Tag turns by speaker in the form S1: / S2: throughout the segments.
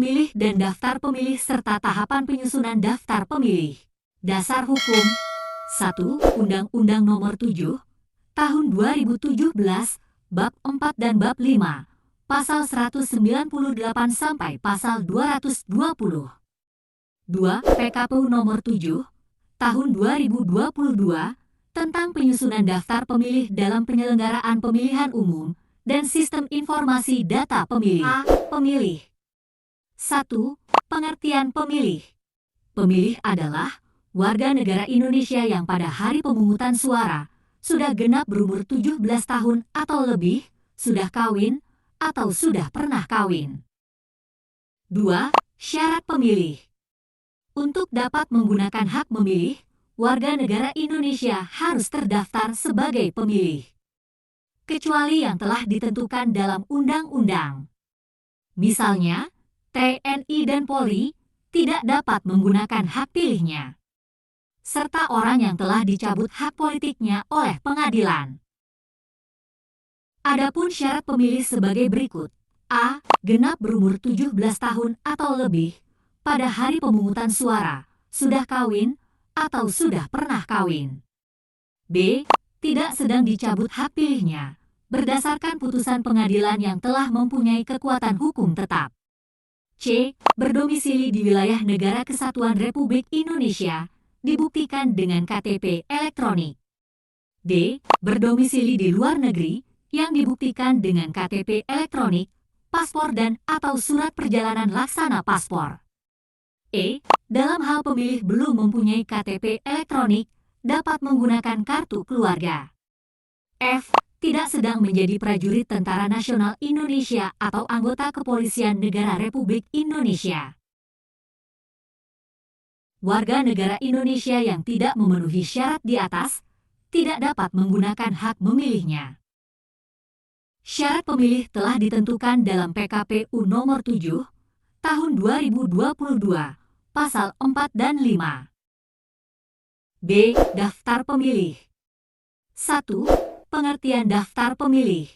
S1: pemilih dan daftar pemilih serta tahapan penyusunan daftar pemilih. Dasar Hukum 1. Undang-Undang Nomor 7 Tahun 2017, Bab 4 dan Bab 5, Pasal 198 sampai Pasal 220. 2. PKPU Nomor 7 Tahun 2022 tentang penyusunan daftar pemilih dalam penyelenggaraan pemilihan umum dan sistem informasi data pemilih. A. Pemilih. 1. Pengertian pemilih. Pemilih adalah warga negara Indonesia yang pada hari pemungutan suara sudah genap berumur 17 tahun atau lebih, sudah kawin, atau sudah pernah kawin. 2. Syarat pemilih. Untuk dapat menggunakan hak memilih, warga negara Indonesia harus terdaftar sebagai pemilih, kecuali yang telah ditentukan dalam undang-undang. Misalnya, TNI dan Polri tidak dapat menggunakan hak pilihnya, serta orang yang telah dicabut hak politiknya oleh pengadilan. Adapun syarat pemilih sebagai berikut. A. Genap berumur 17 tahun atau lebih pada hari pemungutan suara, sudah kawin, atau sudah pernah kawin. B. Tidak sedang dicabut hak pilihnya, berdasarkan putusan pengadilan yang telah mempunyai kekuatan hukum tetap. C. Berdomisili di wilayah Negara Kesatuan Republik Indonesia, dibuktikan dengan KTP elektronik. D. Berdomisili di luar negeri, yang dibuktikan dengan KTP elektronik, paspor dan atau surat perjalanan laksana paspor. E. Dalam hal pemilih belum mempunyai KTP elektronik, dapat menggunakan kartu keluarga. F. Tidak sedang menjadi prajurit Tentara Nasional Indonesia atau anggota Kepolisian Negara Republik Indonesia. Warga negara Indonesia yang tidak memenuhi syarat di atas tidak dapat menggunakan hak memilihnya. Syarat pemilih telah ditentukan dalam PKPU Nomor 7 Tahun 2022, Pasal 4 dan 5. B. Daftar pemilih. 1. Pengertian daftar pemilih.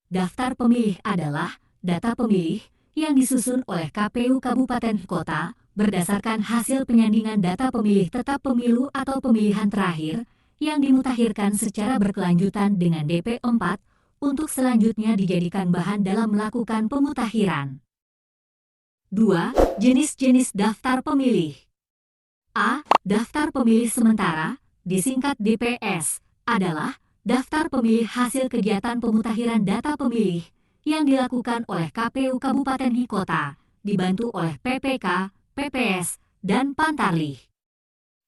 S1: Daftar pemilih adalah data pemilih yang disusun oleh KPU Kabupaten Kota berdasarkan hasil penyandingan data pemilih tetap pemilu atau pemilihan terakhir yang dimutakhirkan secara berkelanjutan dengan DP4 untuk selanjutnya dijadikan bahan dalam melakukan pemutakhiran. 2. Jenis-jenis daftar pemilih. A. Daftar pemilih sementara, disingkat DPS, adalah daftar pemilih hasil kegiatan pemutakhiran data pemilih yang dilakukan oleh KPU Kabupaten Kota, dibantu oleh PPK, PPS, dan Pantarlih.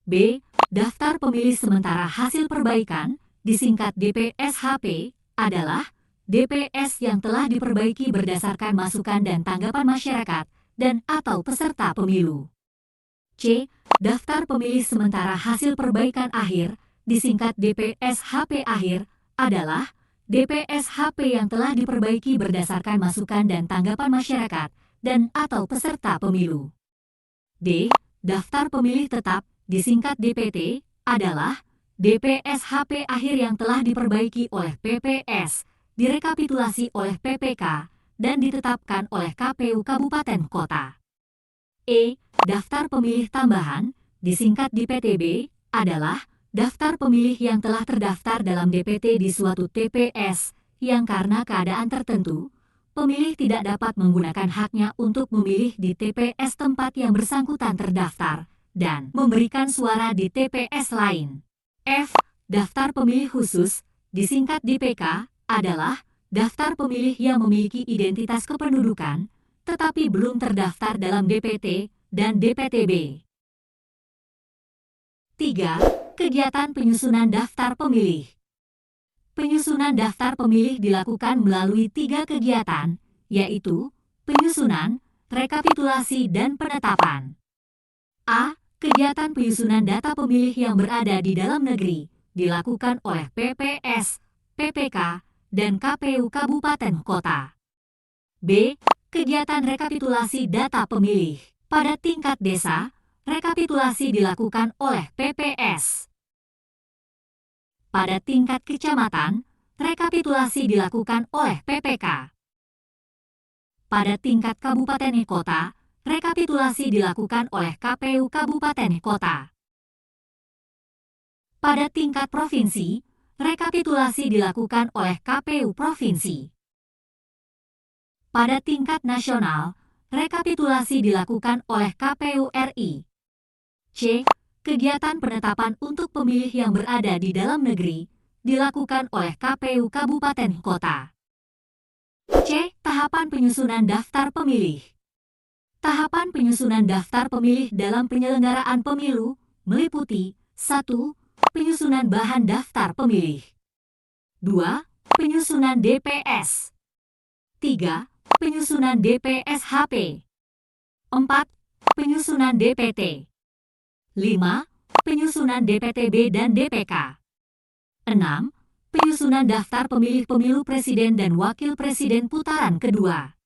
S1: B. Daftar pemilih sementara hasil perbaikan, disingkat DPSHP, adalah DPS yang telah diperbaiki berdasarkan masukan dan tanggapan masyarakat dan atau peserta pemilu. C. Daftar pemilih sementara hasil perbaikan akhir, disingkat DPSHP akhir, adalah DPSHP yang telah diperbaiki berdasarkan masukan dan tanggapan masyarakat dan atau peserta pemilu. D. Daftar pemilih tetap, disingkat DPT, adalah DPSHP akhir yang telah diperbaiki oleh PPS, direkapitulasi oleh PPK, dan ditetapkan oleh KPU Kabupaten Kota. E. Daftar pemilih tambahan, disingkat DPTB, adalah daftar pemilih yang telah terdaftar dalam DPT di suatu TPS, yang karena keadaan tertentu, pemilih tidak dapat menggunakan haknya untuk memilih di TPS tempat yang bersangkutan terdaftar, dan memberikan suara di TPS lain. F. Daftar pemilih khusus, disingkat DPK, adalah daftar pemilih yang memiliki identitas kependudukan, tetapi belum terdaftar dalam DPT dan DPTB. 3. Kegiatan penyusunan daftar pemilih. Penyusunan daftar pemilih dilakukan melalui 3 kegiatan, yaitu penyusunan, rekapitulasi, dan penetapan. A. Kegiatan penyusunan data pemilih yang berada di dalam negeri dilakukan oleh PPS, PPK, dan KPU Kabupaten Kota. B. Kegiatan rekapitulasi data pemilih. Pada tingkat desa, rekapitulasi dilakukan oleh PPS. Pada tingkat kecamatan, rekapitulasi dilakukan oleh PPK. Pada tingkat kabupaten kota, rekapitulasi dilakukan oleh KPU Kabupaten Kota. Pada tingkat provinsi, rekapitulasi dilakukan oleh KPU Provinsi. Pada tingkat nasional, rekapitulasi dilakukan oleh KPU RI. C. Kegiatan penetapan untuk pemilih yang berada di dalam negeri dilakukan oleh KPU Kabupaten Kota. C. Tahapan penyusunan daftar pemilih. Tahapan penyusunan daftar pemilih dalam penyelenggaraan pemilu meliputi 1. Penyusunan bahan daftar pemilih. 2. Penyusunan DPS. 3. Penyusunan DPSHP. 4. Penyusunan DPT. 5. Penyusunan DPTB dan DPK. 6. Penyusunan daftar pemilih pemilu presiden dan wakil presiden putaran kedua.